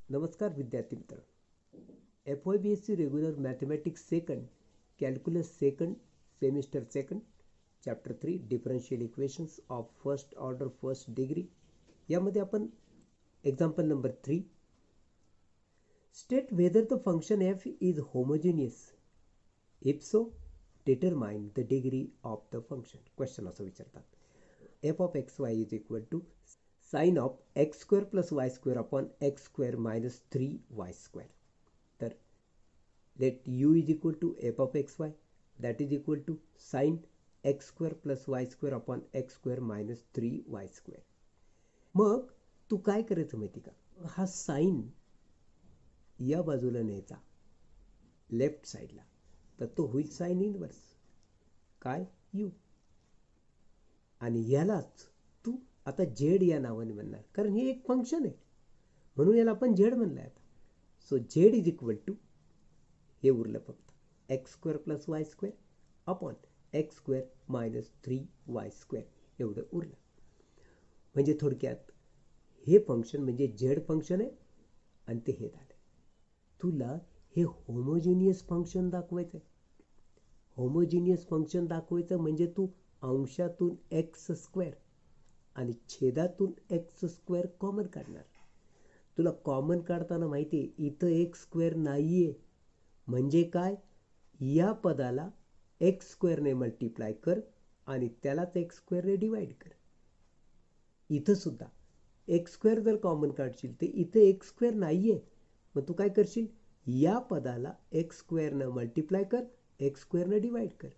नमस्कार विद्यार्थी मित्र. FYBSC regular mathematics second, calculus second, semester second, chapter 3 differential equations of first order first degree यामध्ये आपण example number 3 state whether the function f is homogeneous, if so determine the degree of the function. Question असं विचारतात. F of x Y is equal to sine of x square plus Y square upon x square minus 3y square. तर let u is equal to F of x Y that is equal to sine X square plus Y square upon x square minus 3y square. मग तू काय करायचं माहिती का, हा sign या बाजूला न्यायचा लेफ्ट साईडला, तर तो होईल साइन इनवर्स काय u. आणि यालाच तू आता झेड या नावाने म्हणणार, कारण हे एक फंक्शन आहे म्हणून याला आपण झेड म्हणलंय आता. So Z is equal to हे उरलं फक्त X square plus Y square upon x square minus 3y square एवढं उरलं. म्हणजे थोडक्यात हे फंक्शन म्हणजे झेड फंक्शन आहे आणि ते हे झालं. तुला हे होमोजिनियस फंक्शन दाखवायचं आहे. होमोजिनियस फंक्शन दाखवायचं म्हणजे तू अंशातून एक्स स्क्वेअर आणि छेदातून एक्स स्क्वेअर कॉमन काढणार. तुला कॉमन काढताना माहिती आहे इथं एक्स स्क्वेअर नाही आहे, म्हणजे काय, या पदाला एक्स स्क्वेअरने मल्टिप्लाय कर आणि त्यालाच एक्स स्क्वेअरने डिवाइड कर. इथं सुद्धा एक्स स्क्वेअर जर कॉमन काढशील तर इथं एक्स स्क्वेअर नाही आहे, मग तू काय करशील, या पदाला एक्स स्क्वेअरनं मल्टिप्लाय कर, एक्स स्क्वेअरनं डिवाइड कर,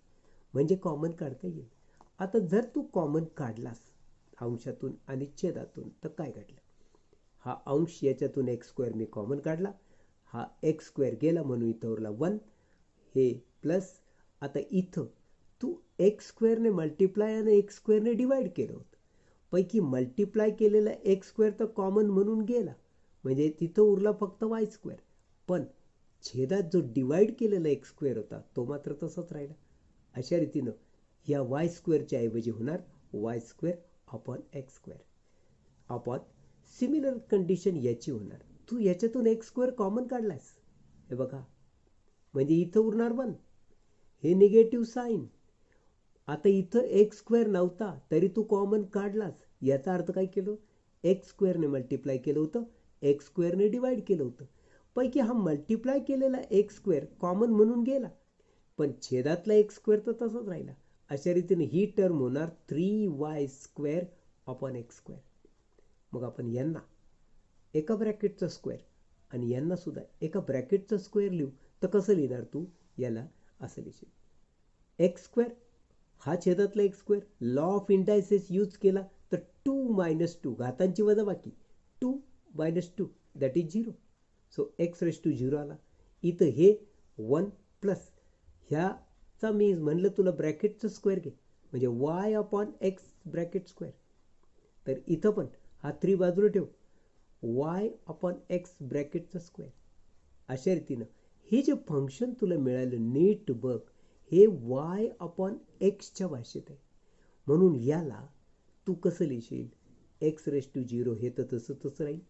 म्हणजे कॉमन काढता येईल. आता जर तू कॉमन काढलास अंशातून आणि छेदातून तर काय घडलं, हा अंश याच्यातून एक्स स्क्वेअर मी कॉमन काढला, हा एक्स स्क्वेअर गेला म्हणून इथं उरला 1, हे प्लस. आता इथं तू एक्स स्क्वेअरने मल्टिप्लाय आणि एक्स स्क्वेअरने डिवाइड केलं होतं, पैकी मल्टिप्लाय केलेला एक्स स्क्वेअर तर कॉमन म्हणून गेला, म्हणजे तिथं उरला फक्त वाय स्क्वेअर. पण छेदात जो डिवाइड केलेला एक्स स्क्वेअर होता तो मात्र तसाच राहिला. अशा रीतीनं या वाय स्क्वेअरच्या ऐवजी होणार Y square upon x square upon similar condition याची होणार. तू याच्यातून एक्स स्क्वेअर कॉमन काढलास, हे बघा, म्हणजे इथं उरणार 1, हे निगेटिव्ह साईन. आता इथं एक्स स्क्वेअर नव्हता तरी तू कॉमन काढलास, याचा अर्थ काय केलं, एक्स स्क्वेअरने मल्टिप्लाय केलं होतं, एक्स स्क्वेअरने डिवाइड केलं होतं, पैकी हा मल्टिप्लाय केलेला एक्स स्क्वेअर कॉमन म्हणून गेला, पण छेदातला एक्स स्क्वेअर तर तसाच राहिला. अशा रीतीने ही टर्म होणार 3y square upon x square. मग आपण यांना एका ब्रॅकेटचा स्क्वेअर आणि यांना सुद्धा एका ब्रॅकेटचा स्क्वेअर लिहू, तर कसं लिहिणार तू, याला असं लिहिशील, एक्स स्क्वेअर हा छेदातला x square, law of indices use केला तर 2 - 2 घातांची वजा बाकी 2 - 2 that is 0. So X raise to 0 आला. इथं हे 1 प्लस ह्याचा मी म्हणलं तुला ब्रॅकेटचं स्क्वेअर घे, म्हणजे Y upon x bracket square. तर इथं पण हा 3 बाजूला ठेव, वाय अपॉन एक्स ब्रॅकेटचा स्क्वेअर. अशा रीतीनं हे जे फंक्शन तुला मिळालं नीट बघ, हे वाय अपॉन एक्सच्या भाषेत आहे, म्हणून याला तू कसं लिहिशील, एक्स रेस टू 0 हे तर तसं राहील,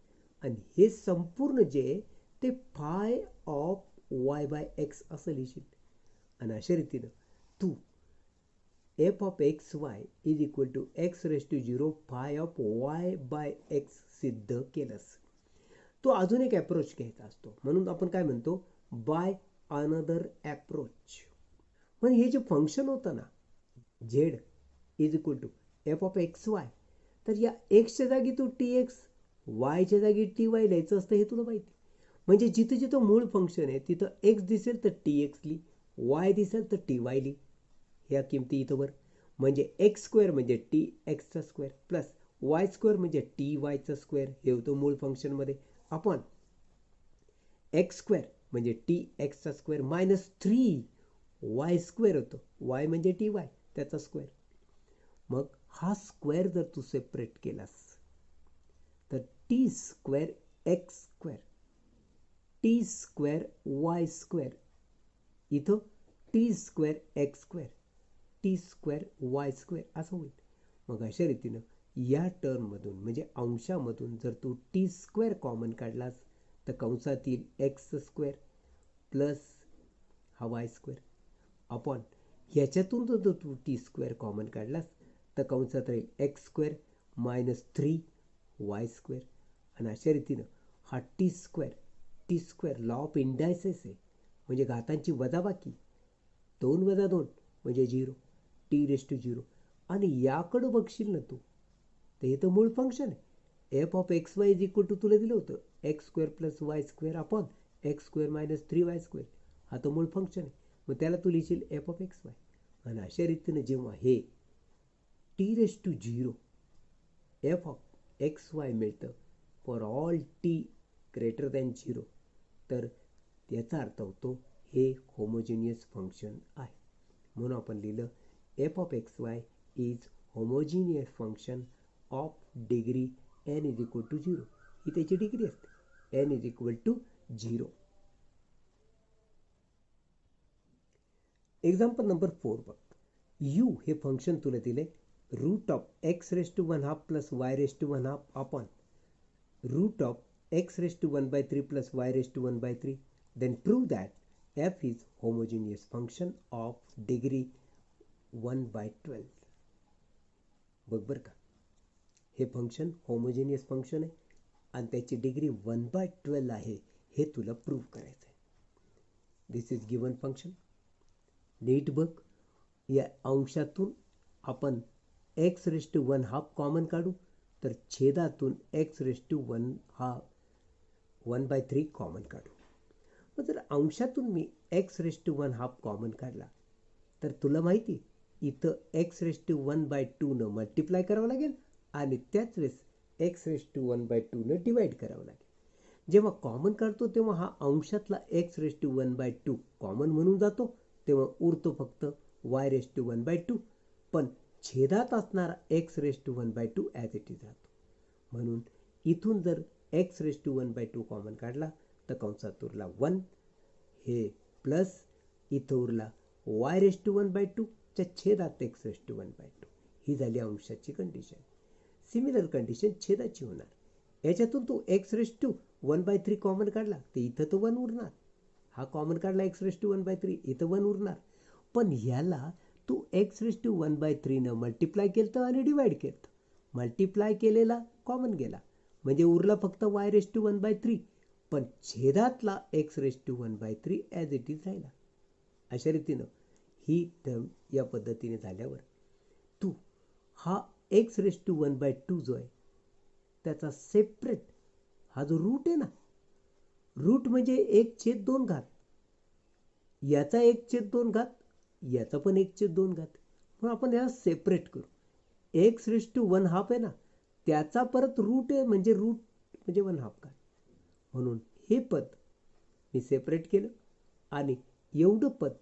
आणि हे संपूर्ण जे ते phi of y by x असं लिहिशील. आणि अशा रीतीनं तू f of x Y is equal to x raise to 0 phi of y by x सिद्ध केलंस. तो अजून एक अप्रोच घ्यायचा असतो, म्हणून आपण काय म्हणतो, बाय अनदर अप्रोच. पण हे जे फंक्शन होतं ना Z is equal to F of x Y, तर या एक्सच्या जागी तू टी एक्स, वायच्या जागी टी वाय लिहायचं असतं, हे तुला माहिती. म्हणजे जिथं जिथं मूळ फंक्शन आहे तिथं एक्स दिसेल तर टी एक्स लिही, वाय दिसेल तर टी वाय लिही, ह्या किमती इथं वर. म्हणजे एक्स स्क्वेअर म्हणजे टी एक्सचा स्क्वेअर प्लस वाय स्क्वेअर म्हणजे टी वायचा स्क्वेअर, हे होतं मूळ फंक्शनमध्ये, अपॉन एक्स स्क्वेअर म्हणजे टी एक्सचा स्क्वेअर मायनस 3y स्क्वेअर होतो, वाय म्हणजे टी वाय त्याचा स्क्वेअर. मग हा स्क्वेअर जर तू सेपरेट केलास तर t square x square, t square y square, इथं t square x square, t square y square असं होईल. मग अशा रीतीनं या टर्ममधून म्हणजे अंशामधून जर तू टी स्क्वेअर कॉमन काढलास तर कंसात येईल एक्स स्क्वेअर प्लस हा वाय स्क्वेअर अपॉन ह्याच्यातून जर तू टी स्क्वेअर कॉमन काढलास तर कंसात राहील x square minus 3 y square. आणि अशा रीतीनं हा T square law of indices आहे, म्हणजे घातांची वजाबाकी. 2 वजा 2 म्हणजे 0, टी रेस टू 0. आणि याकडं बघशील ना तू तर हे तर मूळ फंक्शन आहे. F of x Y is equal to तुला दिलं होतं x square plus Y square upon x square minus 3 y square. हा तर मूळ फंक्शन आहे. मग त्याला तू लिहिशील एफ ऑफ एक्स वाय. आणि अशा रीतीनं जेव्हा हे t raise to 0 f of x y मिळतं for all t greater than 0, तर याचा अर्थ होतो हे होमोजिनियस फंक्शन आहे. म्हणून आपण लिहिलं F of x Y is homogeneous function of degree N is equal to 0. ही त्याची डिग्री असते, N is equal to 0. Example number 4 बघ. यू हे फंक्शन तुला दिले root of X raise to 1/2 plus Y raise to 1/2 upon root of x raised to 1/3 plus y raised to 1/3. Then prove that f is homogeneous function of degree 1/12. बघ बरं का, हे function homogeneous function आहे आणि त्याची degree 1/12 आहे, हे तुला प्रूव्ह करायचं आहे. दिस इज गिवन फंक्शन. नीट बघ, या अंशातून आपण x रेस टू 1/2 कॉमन काढू तर छेदातून x रेस टू 1/3 कॉमन काढू. मग जर अंशातून मी x रेस टू 1/2 कॉमन काढला तर तुला माहिती इथं x रेस टू 1/2 न मल्टिप्लाय करावं लागेल आणि त्याच वेळेस x रेस टू 1/2 न डिवाइड करावं लागेल. जेव्हा कॉमन काढतो तेव्हा हा अंशातला x रेस टू 1/2 कॉमन म्हणून जातो, तेव्हा उरतो फक्त y रेस टू 1/2. पण छेदात असणारा x raise to 1/2 as it is राहतो. म्हणून इथून जर x रेस टू 1/2 कॉमन काढला तर कंसात उरला 1, हे प्लस इथं उरला y रेस टू 1/2 च्या छेदात x रेस टू 1/2. ही झाली अंशाची कंडिशन. सिमिलर कंडिशन छेदाची होणार. याच्यातून तू x रेस टू 1/3 कॉमन काढला तर इथं तर 1 उरणार. हा कॉमन काढला x रेस टू 1/3, इथं 1 उरणार. पण ह्याला तू x रेस टू 1/3 न मल्टिप्लाय केलं आणि डिवाइड केलं. मल्टिप्लाय केलेला कॉमन गेला म्हणजे उरला फक्त y रेस टू 1/3, पण छेदातला x raise to 1/3 as it is राहिला. अशा रीतीनं ही टर्म या पद्धतीने झाल्यावर तू हा x रेस टू 1/2 जो आहे त्याचा सेपरेट हा जो रूट आहे ना, रूट म्हणजे 1/2 घात, याचा 1/2 घात, याचा पण 1/2 घात. म्हणून आपण याला सेपरेट करू. x रेस टू 1/2 आहे ना, त्याचा परत रूट आहे म्हणजे रूट म्हणजे 1/2 घात. म्हणून हे पद मी सेपरेट केलं आणि एवढं पद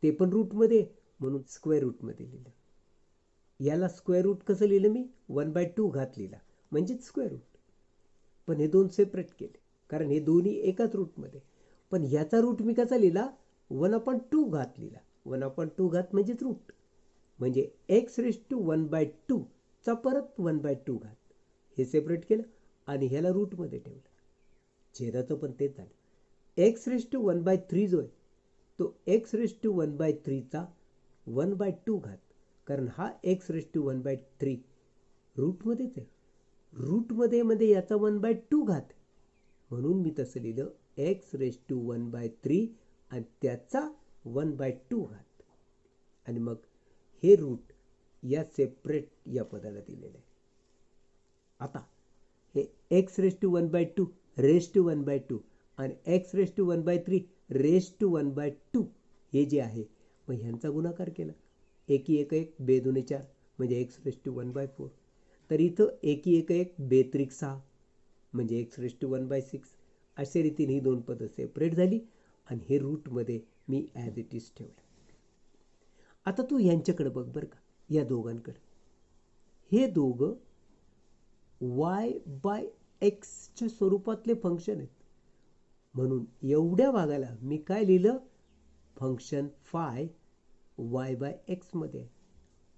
ते पण रूटमध्ये म्हणून स्क्वेअर रूटमध्ये लिहिलं. याला स्क्वेअर रूट कसं लिहिलं मी, 1/2 घात लिहिला म्हणजेच स्क्वेअर रूट. पण हे दोन सेपरेट केले कारण हे दोन्ही एकाच रूटमध्ये. पण ह्याचा रूट मी कसा लिहिला, 1/2 घात लिहिला. 1/2 घात म्हणजेच रूट, म्हणजे x रेस टू 1/2 चा परत 1/2 घात. हे सेपरेट केलं आणि ह्याला रूटमध्ये ठेवलं. छेदाचं पण तेच झालं. x रेस टू 1/3 जो आहे तो x रेस टू 1/3 चा 1/2 घात, कारण हा x रेस टू 1/3 रूटमध्येच आहे. रूटमध्ये मध्ये याचा 1/2 घात, म्हणून मी तसं लिहिलं x रेस टू 1/3 आणि त्याचा 1/2 घात. आणि मग हे रूट या सेपरेट या पदाला दिलेलं आहे. आता हे x raise to 1/2 raise to 1/2 आणि x raise to 1/3 raise to 1/2 हे जे आहे, मग ह्यांचा गुणाकार केला. 1 1 1 2 2 4 म्हणजे x रेस टू 1/4. तर इथं 1 1 1 2 3 6 म्हणजे x रेस टू 1/6. अशा रीतीने ही दोन पदं सेपरेट झाली आणि हे रूटमध्ये मी ॲज इट इज ठेवलं. आता तू यांच्याकडे बघ बरं का, या दोघांकडे. हे दोघं y/x च्या स्वरूपातले फंक्शन आहेत. म्हणून एवढ्या भागाला मी काय लिहिलं, फंक्शन फाय y/x मध्ये आहे.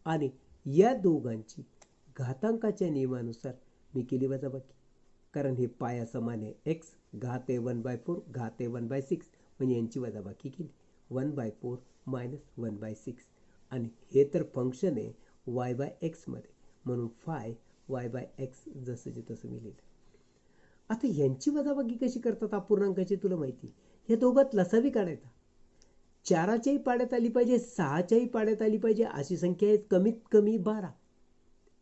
आणि या दोघांची घातांकाच्या नियमानुसार मी केली वजाबाकी. कारण हे पाया समान आहे. एक्स घात आहे 1/4 घात आहे 1/6 म्हणजे यांची वजाबाकी केली 1/4 मायनस 1/6 आणि हे तर फंक्शन आहे y/x मध्ये म्हणून फाय y/x जसंचे तसं मी लिहिलं. आता यांची वजाबाकी कशी करतात अपूर्णांकाची तुला माहिती. हे दोघात लसावी काढायचा. 4च्याही पाड्यात आली पाहिजे 6च्याही पाड्यात आली पाहिजे अशी संख्या आहे कमीत कमी 12.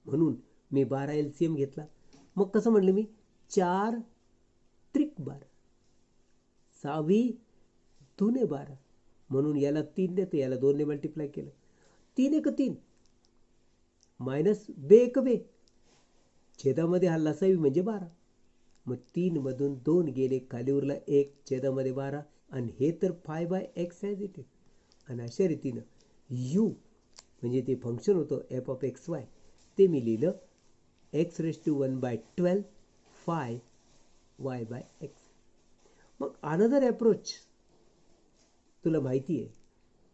म्हणून मी 12 LCM घेतला. मग कसं म्हणलं मी 4 त्रिक 12 6 दुने 12 म्हणून याला 3 देतं याला 2 ने मल्टिप्लाय केलं 3 एक 3 मायनस 2 एक 2 छेदामध्ये हा लसावी म्हणजे 12. मग 3 मधून 2 गेले खाली उरला 1 छेदामध्ये 12 आणि हे तर फाय/x ॲज इट इज. आणि अशा रीतीनं u म्हणजे ते फंक्शन होतं f(x, y) ते मी लिहिलं x⁻1/12 फाय y/x. मग अनदर अप्रोच तुला माहिती आहे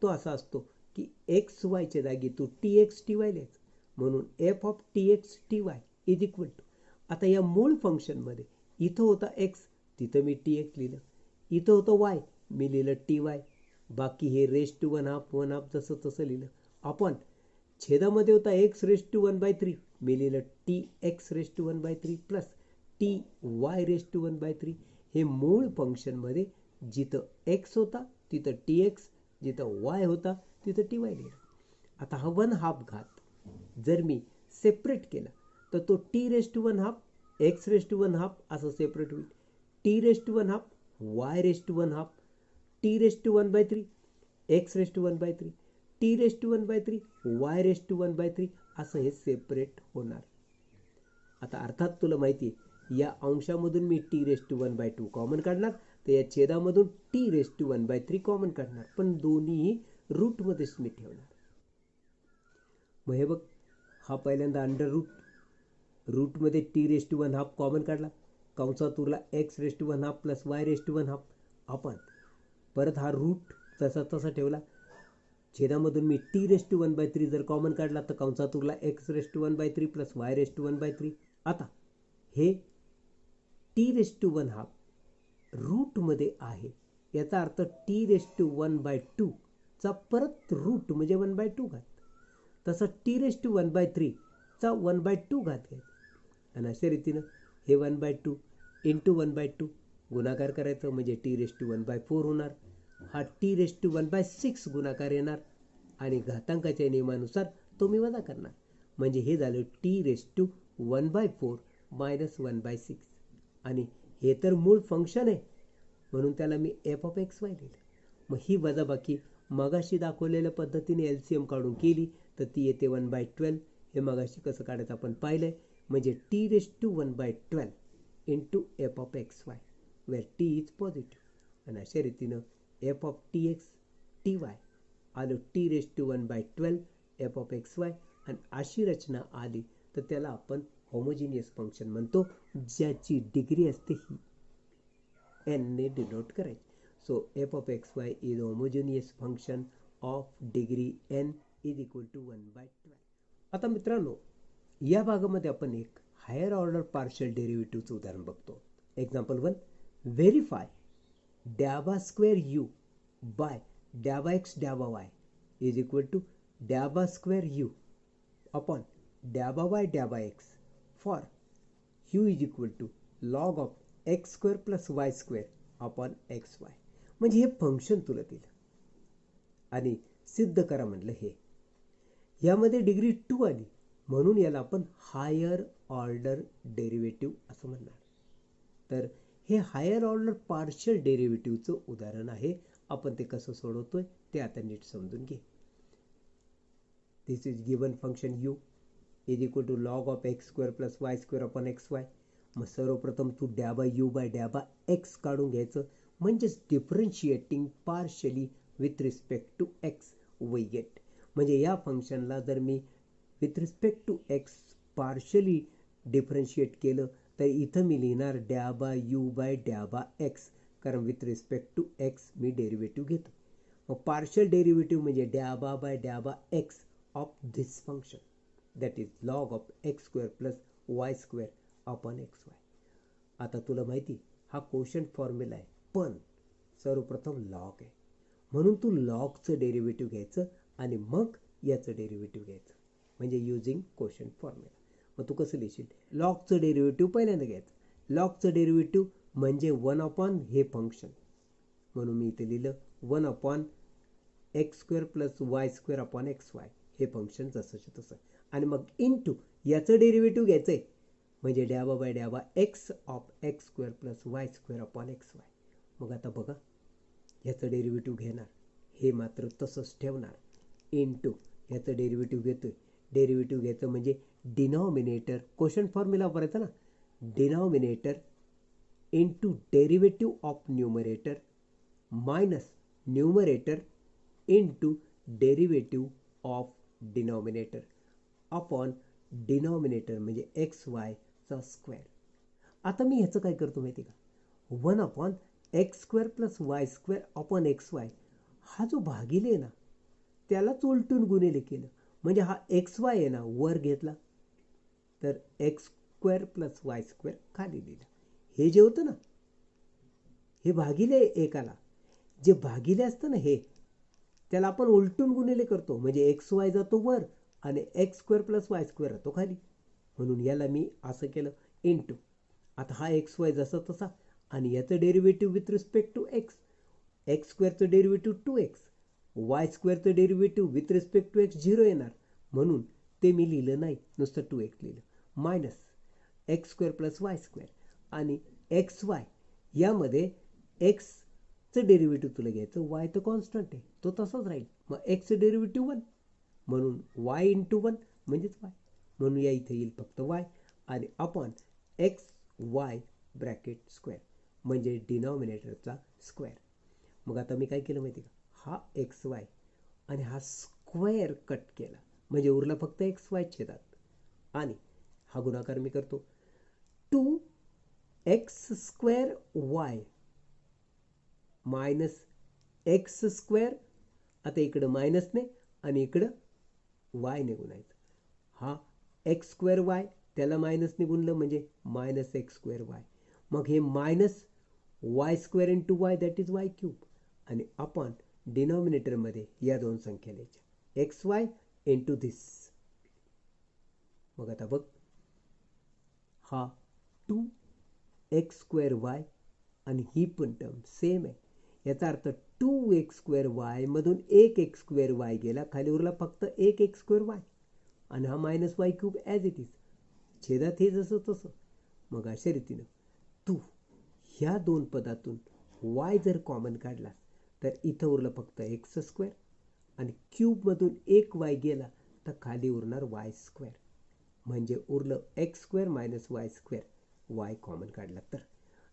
तो असा असतो की एक्स वायच्या जागी तू tx ty लिहायचं म्हणून f(tx ty) इज इक्वल टू. आता या मूळ फंक्शनमध्ये इथं होता x तिथं मी tx लिहिलं, इथं होतं y मी लिहिलं ty, बाकी हे (1/2 जसं तसं लिहिलं. आपण छेदामध्ये होता x⁻1/3 मी लिहिलं tx⁻1/3 प्लस ty⁻1/3. हे मूळ फंक्शनमध्ये जिथं x होता तिथं tx, जिथं y होता तिथं ty लिहिलं. आता हा 1/2 घात जर मी सेपरेट केला तर तो t⁻1/2 x⁻1/2 असं सेपरेट होईल, t⁻1/2 y⁻1/2 t⁻1/3 x⁻1/3 t⁻1/3 y⁻1/3 असं हे सेपरेट होणार. आता अर्थात तुला माहिती आहे या अंशामधून मी t⁻1/2 कॉमन काढणार तर या छेदामधून t⁻1/3 कॉमन काढणार पण दोन्हीही रूटमध्येच मी ठेवणार. मग हे बघ हा पहिल्यांदा अंडर रूटमध्ये t⁻1/2 कॉमन काढला कंसात उरला x⁻1/2 प्लस y⁻1/2. आपण परत हा रूट तसा तसा ठेवला छेदामधून मी t⁻1/3 जर कॉमन काढला तर कंसात उरला x⁻1/3 प्लस y⁻1/3. आता हे t⁻1/2 रूटमध्ये आहे याचा अर्थ t⁻1/2 चा परत रूट म्हणजे 1/2 घात. तसं t⁻1/3 चा 1/2 घात घ्यायचा आणि अशा रीतीनं हे 1/2 इंटू 1/2 गुणाकार करायचं म्हणजे t⁻1/4 होणार. हा t⁻1/6 गुणाकार येणार आणि घातांकाच्या नियमानुसार तो मी वजा करणार म्हणजे हे झालं t⁻1/4 मायनस 1/6 आणि हे तर मूळ फंक्शन आहे म्हणून त्याला मी f(x, y) लिहिलं. मग ही वजाबाकी मगाशी दाखवलेल्या पद्धतीने LCM काढून केली तर ती येते 1/12. हे मगाशी कसं काढायचं आपण पाहिलंय म्हणजे t⁻1/12 into f(x, y) where t is positive आणि अशा रीतीनं f(tx, ty) आलं t⁻1/12 f(x, y) आणि अशी रचना आली तर त्याला आपण होमोजिनियस फंक्शन म्हणतो ज्याची डिग्री असते ही n ने डिनोट करायची. So f(x, y) is homogeneous function of degree n is equal to 1/12. आता मित्रांनो या भागामध्ये आपण एक हायर ऑर्डर पार्शियल डेरिव्हेटिव्हचं उदाहरण बघतो. Example 1 verify (u by (x, y) is equal to (u upon (y, x) for u is equal to log of x² plus y² upon xy. म्हणजे हे फंक्शन तुला दिलं आणि सिद्ध करा म्हटलं हे यामध्ये डिग्री 2 आली म्हणून याला आपण हायर ऑर्डर डेरिव्हेटिव्ह असं म्हणणार. तर हे हायर ऑर्डर पार्शियल डेरिव्हेटिव्हचं उदाहरण आहे. आपण ते कसं सोडवतोय ते आता नीट समजून घे. This is given function u is equal to log of x² plus y² upon xy. मग सर्वप्रथम तू (x) काढून घ्यायचं म्हणजेच differentiating partially with respect to x we get. म्हणजे या फंक्शनला जर मी with respect to x partially differentiate केलं तर इथं मी लिहिणार (u/x) कारण विथ रिस्पेक्ट टू x मी डेरिव्हेटिव्ह घेतो. मग पार्शियल डेरिव्हेटिव्ह म्हणजे (x) of this function that is log of x² plus y² upon xy. आता तुला माहिती हा कोशंट फॉर्म्युला आहे, पण सर्वप्रथम लॉग आहे, म्हणून तू लॉगचं डेरिव्हेटिव्ह घ्यायचं आणि मग याचं डेरिव्हेटिव्ह घ्यायचं, म्हणजे युजिंग कोशंट फॉर्म्युला. मग तू कसं लिहिशील? लॉगचं डेरिव्हेटिव्ह पहिल्यांदा घ्यायचं. लॉगचं डेरिव्हेटिव्ह म्हणजे 1 हे फंक्शन, म्हणून मी इथे लिहिलं 1 x² + y² xy, हे फंक्शन जसंच्या तसं. आणि मग इंटू याचं डेरिव्हेटिव्ह घ्यायचं आहे, म्हणजे डॅबा बाय डॅबा x of x² + y² xy. मग आता बघा, याचं डेरिव्हेटिव्ह घेणार, हे मात्र तसंच ठेवणार, इंटू याचं डेरिव्हेटिव्ह घेतोय. डेरिव्हेटिव्ह घ्यायचं म्हणजे डिनॉमिनेटर, कोशंट फॉर्म्युला वापरायचा ना, denominator into derivative of numerator minus numerator into derivative of denominator upon denominator म्हणजे xy². आता मी ह्याचं काय करतो माहिती का, 1/x² + y² xy, हा जो भागिले ना त्यालाच उलटून गुणिले केलं, म्हणजे हा xy आहे ना वर घेतला, तर x² + y² खाली लिहिलं. हे जे होतं ना, हे भागिले एकाला, जे भागिले असतं ना हे, त्याला आपण उलटून गुणिले करतो, म्हणजे xy जातो वर आणि x² + y² राहतो खाली, म्हणून याला मी असं केलं इंटू. आता हा xy जसा तसा, आणि याचं derivative with respect to x, x² derivative 2x, y² derivative with respect to x 0 येणार, म्हणून ते मी लिहिलं नाही, नुसतं 2x लिहिलं, मायनस x² + y². आणि xy यामध्ये xचं डेरिव्हेटिव्ह तुला घ्यायचं, y तर कॉन्स्टंट आहे, तो तसाच राहील, मग xचं डेरिव्हेटिव्ह 1, म्हणून y × 1 म्हणजेच y, म्हणून या इथे येईल फक्त y, आणि अपॉन xy ब्रॅकेट² म्हणजे डिनॉमिनेटरचा स्क्वेअर. मग आता मी काय केलं माहिती का, हा xy आणि हा स्क्वेअर कट केला, म्हणजे उरला फक्त xy छेदात, आणि हा गुणाकार मी करतो 2x² मायनस x². आता इकडं मायनसने आणि इकडं वायने गुणायचं, हा x²y त्याला मायनसने गुणलं म्हणजे मायनस x²y, मग हे minus y² × y that is y³ आणि अपॉन डिनॉमिनेटरमध्ये या दोन संख्या लिहायच्या, xy × धिस. मग आता बघ, हा 2x²y आणि ही पण टर्म सेम आहे, याचा अर्थ 2x²y मधून 1x²y गेला, खाली उरला फक्त 1x²y, आणि हा minus y³ as it is, छेदात हे जसं तसं. मग अशा रीतीनं तू ह्या दोन पदातून y जर कॉमन काढला, तर इथं उरलं फक्त x² आणि क्यूबमधून 1y गेला तर खाली उरणार y², म्हणजे उरलं x² - y², y कॉमन काढला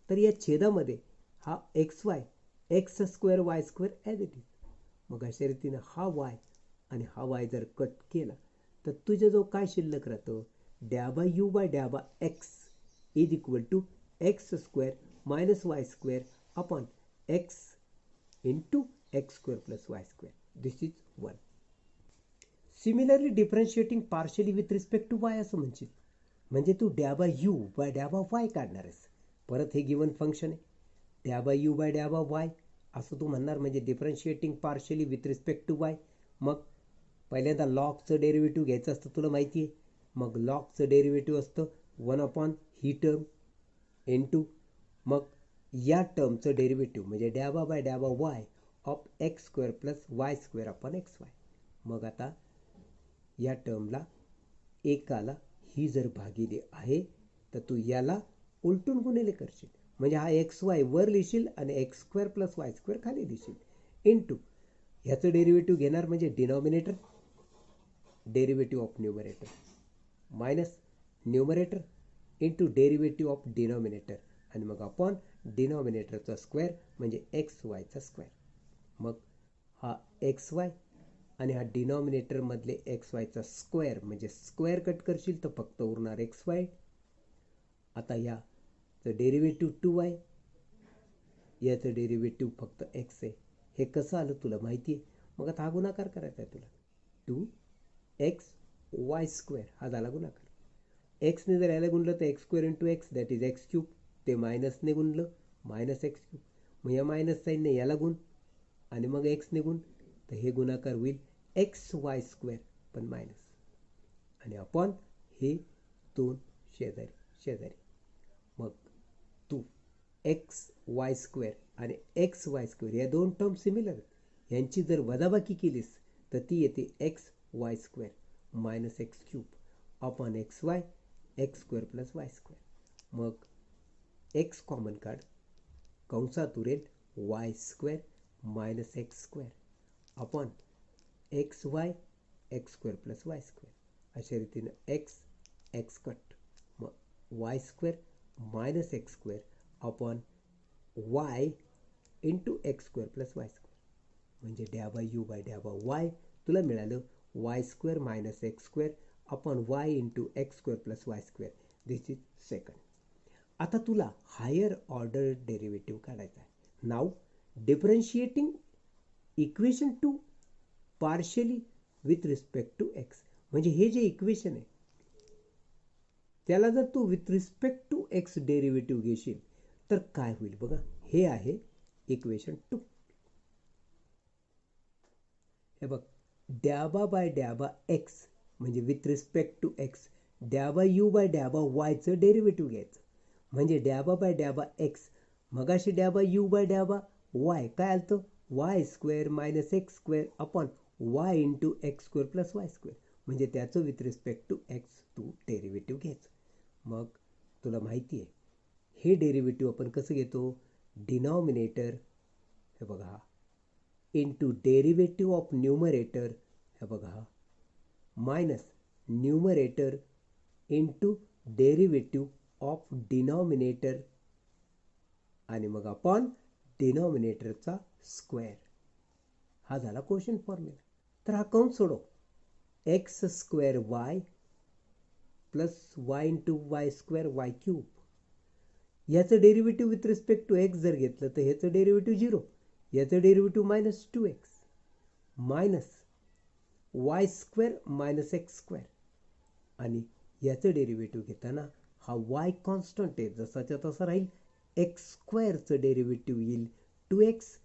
तर या छेदामध्ये हा xy x² y² as it is. मग अशा रीतीनं हा y आणि हा y जर कट केला, तर तुझ्या जो काय शिल्लक राहतो, डॅबा u बाय डॅबा x is equal to x² - y² upon x into x² + y². This is 1. Similarly differentiating partially with respect to y असं म्हणशील, म्हणजे तू डॅबा u बाय डॅबा y काढणार आहेस. परत हे गिवन फंक्शन आहे, डॅबा u बाय डॅबा y असं तू म्हणणार, म्हणजे differentiating partially with respect to y. मग पहिल्यांदा लॉगचं डेरिव्हेटिव्ह घ्यायचं असतं, तुला माहिती आहे, मग लॉगचं डेरिव्हेटिव्ह असतं 1 ही टर्म इंटू मग या टर्मचं डेरिव्हेटिव्ह म्हणजे डॅबा बाय डॅबा y of x² + y² xy. मग आता या टर्मला एकाला ही जर भागिले आहे, तर तू याला उलटून गुणिले करशील, म्हणजे हा xy वर लिहिशील आणि x² + y² खाली लिहिशील, इंटू ह्याचं डेरिव्हेटिव्ह घेणार, म्हणजे denominator derivative of numerator minus numerator into derivative of denominator, आणि मग अपॉन डिनॉमिनेटरचा स्क्वेअर म्हणजे xyचा स्क्वेअर. मग हा xy आणि हा डिनॉमिनेटरमधले xyचा स्क्वेअर म्हणजे स्क्वेअर कट करशील तर फक्त उरणार xy. आता याचं डेरिव्हेटिव्ह 2y, याचं डेरिव्हेटिव्ह फक्त x आहे. हे कसं आलं तुला माहिती आहे, मग आता हा गुणाकार करायचा आहे तुला, 2xy² हा झाला गुणाकार. एक्सने जर याला गुणलं तर x² × x that is x³ ते मायनसने गुणलं मायनस एक्स क्यूब, मग या मायनस साईनने याला गुण आणि मग एक्सने गुण, तर हे गुणाकार होईल एक्स वाय स्क्वेअर पण मायनस आणि अपॉन हे दोन शेजारी शेजारी. मग तू एक्स वाय स्क्वेअर आणि एक्स वाय स्क्वेअर या दोन टर्म सिमिलर आहेत, यांची जर वजाबाकी केलीस तर ती येते x y square minus x cube upon x y x square plus Y square. मग एक्स कॉमन काढ, कंसात उरेल y square minus x square upon x y x square plus Y square. अशा रीतीनं एक्स एक्स कट, मग y square minus x square upon y into x square plus Y square, म्हणजे डॅ by u by डॅ by y तुला मिळालं y square minus x square upon y into x square plus Y square. This is second. आता तुला higher order derivative काढायचा आहे. नाव differentiating equation two partially with respect to x, म्हणजे हे जे इक्वेशन आहे त्याला जर तू with respect to x derivative घेशील तर काय होईल बघा. हे आहे इक्वेशन 2. हे बघ, डॅबा बाय डॅबा एक्स म्हणजे विथ रिस्पेक्ट टू एक्स, डॅबा यू बाय डॅबा वायचं डेरिव्हेटिव्ह घ्यायचं, म्हणजे डॅबा बाय डॅबा एक्स मगाशी डॅबा यू बाय डॅबा वाय काय आलं y square minus x square upon y into x square plus Y square, म्हणजे त्याचं विथ रिस्पेक्ट टू एक्स तू डेरिव्हेटिव्ह घ्यायचं. मग तुला माहिती आहे हे डेरिव्हेटिव्ह आपण कसं घेतो, डिनॉमिनेटर हे बघा इंटू डेरिव्हेटिव्ह ऑफ न्यूमरेटर हे बघा minus numerator into derivative of denominator आणि मग अपॉन डिनॉमिनेटरचा स्क्वेअर. हा झाला क्वेश्चन फॉर्म्युला. तर हा कंस सोडव, x square y plus y into y square y cube, याचं derivative with respect to x जर घेतलं तर ह्याचं डेरिव्हेटिव्ह 0, याचं derivative minus 2x minus y square minus x square, आणि याचं डेरिव्हेटिव्ह घेताना हा वाय कॉन्स्टंट आहे जसाच्या तसा राहील, एक्स स्क्वेअरचं डेरिव्हेटिव्ह येईल 2x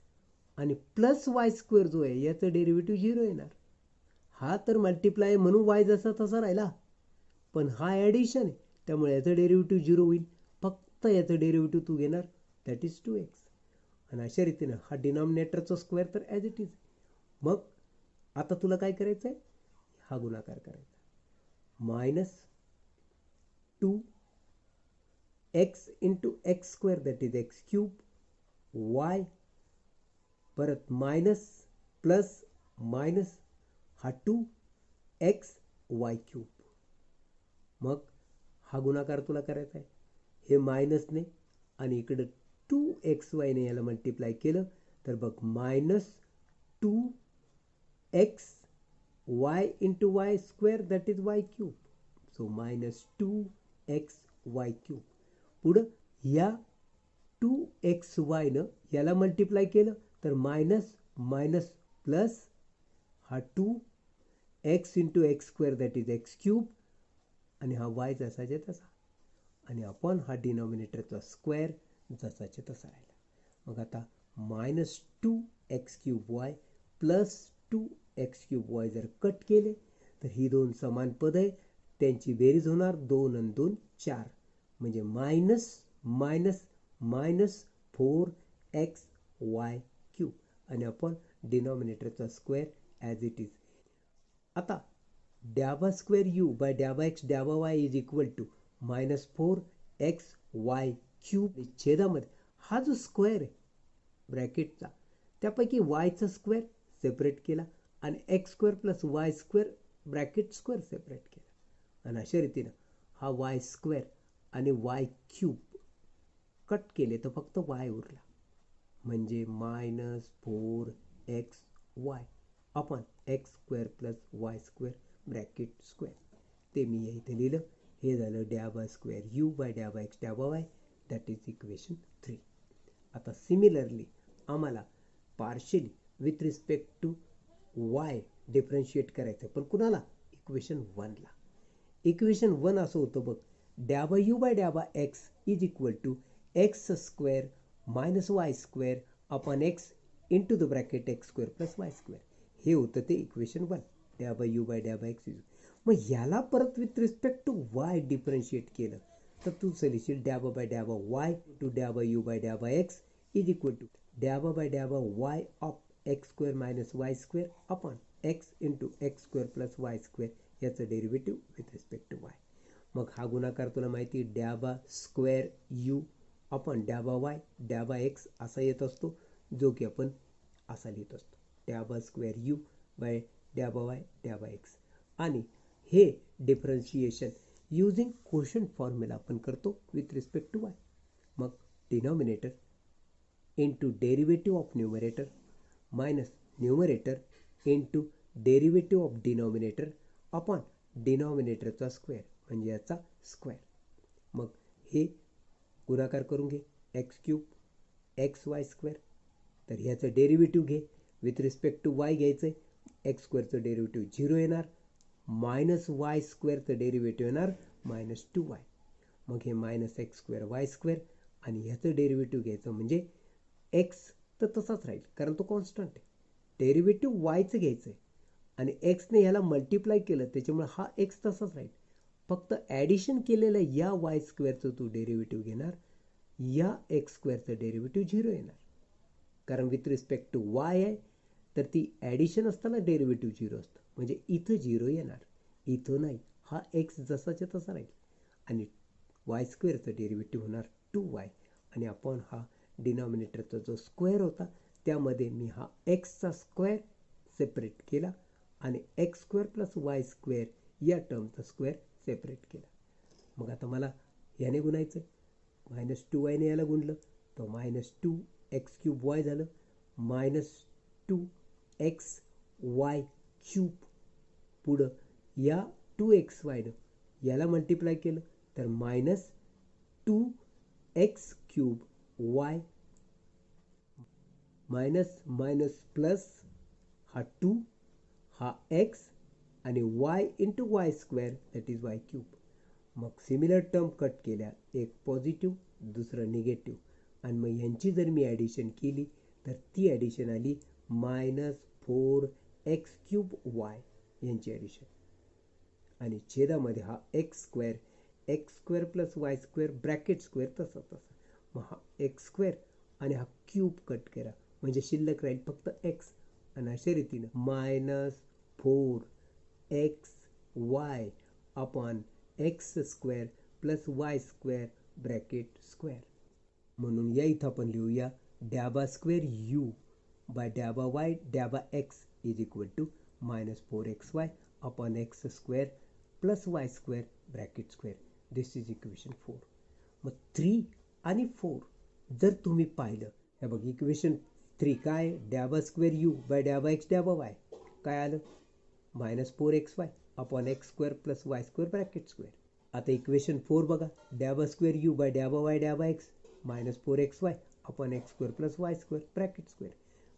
आणि प्लस वाय स्क्वेअर जो आहे याचं डेरिव्हेटिव्ह 0 येणार. हा तर मल्टिप्लाय म्हणून वाय जसा तसा राहिला, पण हा ॲडिशन आहे त्यामुळे याचं डेरिव्हेटिव्ह 0 होईल. फक्त याचं डेरिव्हेटिव्ह तू घेणार दॅट इज 2x, आणि अशा रीतीनं हा डिनॉमिनेटरचा स्क्वेअर तर ॲज इट इज. मग आता तुला काय करायचं आहे, हा गुणाकार करायचा minus 2x into x square that is x cube Y परत मायनस प्लस मायनस हा 2x वाय क्यूब. मग हा गुणाकार तुला करायचा आहे हे मायनसने आणि इकडं 2xy याला मल्टिप्लाय केलं तर बघ minus 2x Y into y square that is why cube, so minus 2x Y cube. पुढं या 2xyनं याला मल्टिप्लाय केलं तर मायनस मायनस प्लस हा 2x into x square that is x cube आणि हा वाय जसाच्या तसा आणि अपॉन हा डिनॉमिनेटरचा स्क्वेअर जसाचे तसा राहिला. मग आता minus 2x cube Y plus 2x cube Y जर कट केले तर ही दोन समान पद आहे, त्यांची बेरीज होणार 2 आणि 2 4, म्हणजे minus minus minus 4x y cube आणि अपॉन डिनॉमिनेटरचा स्क्वेअर ॲज इट इज. आता डॅबा स्क्वेअर यू बाय डॅबा एक्स डॅबा y is equal to minus 4x y cube. छेदामध्ये हा जो स्क्वेअर आहे ब्रॅकेटचा त्यापैकी वायचा स्क्वेअर सेपरेट केला आणि x square plus Y square bracket square separate केला आणि अशा रीतीनं हा वाय स्क्वेअर आणि वाय क्यूब कट केले तर फक्त वाय उरला, म्हणजे minus 4x y upon x square plus Y square bracket square. ते मी इथे लिहिलं. हे झालं डॅबा स्क्वेअर यू बाय डॅबा एक्स डॅबा वाय दॅट इज इक्वेशन 3. आता सिमिलरली आम्हाला partially with respect to y differentiate करायचं, पण कुणाला, इक्वेशन 1ला. इक्वेशन 1 असं होतं बघ, डॅबा यू बाय डॅबा x is equal to x square minus y square upon x into the bracket x square plus Y square. हे होतं ते इक्वेशन 1. डॅ बाय यू बाय डॅ बाय एक्स. मग याला परत with respect to y differentiate केलं तर तू लिहिशील डॅबा बाय डॅबा वाय टू डॅबा यू बाय डॅबा एक्स इज इक्वल टू डॅबा बाय डॅबा y of x square minus y square upon x into x square plus Y square याचं derivative with respect to y. मग हा गुणाकार तुला माहिती डॅबा स्क्वेअर यू अपॉन डॅबा वाय डॅबा एक्स असा येत असतो, जो की आपण असा लिहित असतो डॅबा स्क्वेअर यू बाय डॅबा वाय डॅबा एक्स. आणि हे डिफरन्शिएशन युजिंग क्वोशंट फॉर्म्युला आपण करतो विथ रिस्पेक्ट टू वाय. मग denominator into derivative of numerator minus numerator into derivative of denominator upon डिनॉमिनेटरचा स्क्वेअर म्हणजे याचा स्क्वेअर. मग हे गुणाकार करून घे x cube x y square. तर ह्याचं डेरिव्हेटिव्ह घे विथ रिस्पेक्ट टू वाय घ्यायचं आहे. एक्स स्क्वेअरचं डेरिव्हेटिव्ह 0 येणार, मायनस वाय स्क्वेअरचं डेरिव्हेटिव्ह येणार मायनस 2y. मग हे minus x square y square आणि ह्याचं डेरिव्हेटिव्ह घ्यायचं म्हणजे एक्स तर तसाच राहील कारण तो कॉन्स्टंट आहे. डेरिव्हेटिव्ह वायचं घ्यायचं आहे आणि एक्सने ह्याला मल्टिप्लाय केलं त्याच्यामुळे हा एक्स तसाच राहील. फक्त ॲडिशन केलेलं या वाय स्क्वेअरचं तू डेरिव्हेटिव्ह घेणार, या एक्स स्क्वेअरचं डेरिव्हेटिव्ह 0 येणार. कारण विथ रिस्पेक्ट टू वाय आहे तर ती ॲडिशन असताना डेरिव्हेटिव्ह 0 असतं म्हणजे इथं 0 येणार, इथं नाही. हा एक्स जसाच्या तसा राहील आणि वाय स्क्वेअरचं डेरिव्हेटिव्ह होणार 2y आणि आपण हा डिनॉमिनेटरचा जो स्क्वेअर होता त्यामध्ये मी हा एक्सचा स्क्वेअर सेपरेट केला आणि x square plus Y square या टर्मचा स्क्वेअर सेपरेट केला. मग आता मला याने गुणायचं आहे, मायनस 2yने याला गुणलं तर मायनस 2 एक्स क्यूब वाय झालं, मायनस 2 एक्स वाय क्यूब. पुढं या 2xyनं याला मल्टिप्लाय केलं तर minus 2x cube y minus minus plus हा 2 हा x आणि y into y square that is why cube. मग सिमिलर टर्म कट केल्या, एक पॉझिटिव्ह दुसरं निगेटिव्ह आणि मग यांची जर मी ॲडिशन केली तर ती ॲडिशन आली मायनस 4x क्यूब वाय यांची ॲडिशन आणि छेदामध्ये हा x square plus Y square bracket square तसा तसा. मग हा एक्स स्क्वेअर आणि हा क्यूब कट करा म्हणजे शिल्लक राहील फक्त एक्स आणि अशा रीतीनं minus 4xy upon x square plus Y square bracket square. म्हणून या इथं आपण लिहूया डॅबा स्क्वेअर यू बाय डॅबा वाय डॅबा x is equal to minus 4xy upon x square plus Y square bracket square. This is equation 4. मग 3 आणि 4 जर तुम्ही पाहिलं, हे बघ इक्वेशन 3 काय डॅबा स्क्वेअर यू बाय डॅबा एक्स डॅबा वाय काय आलं minus 4xy upon x square plus Y square bracket square. आता इक्वेशन 4 बघा डॅबा स्क्वेअर यू बाय डॅबा वाय डॅबा x minus 4xy upon x square plus Y square bracket square.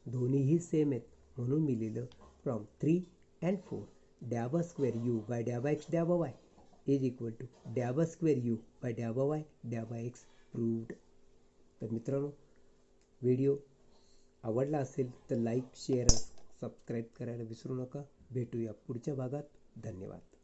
दोन्हीही सेम आहेत म्हणून मी लिहिलं फ्रॉम 3 अँड 4 डॅबा स्क्वेअर यू बाय डॅबा एक्स डॅबा वाय इज इक्वल टू डॅबा स्क्वेअर यू बाय डॅबा वाय डॅबा एक्स प्रूव्ड. तर मित्रांनो व्हिडिओ आवडला असेल तर लाईक शेअर सबस्क्राईब करायला विसरू नका. भेटूया पुढच्या भागात. धन्यवाद.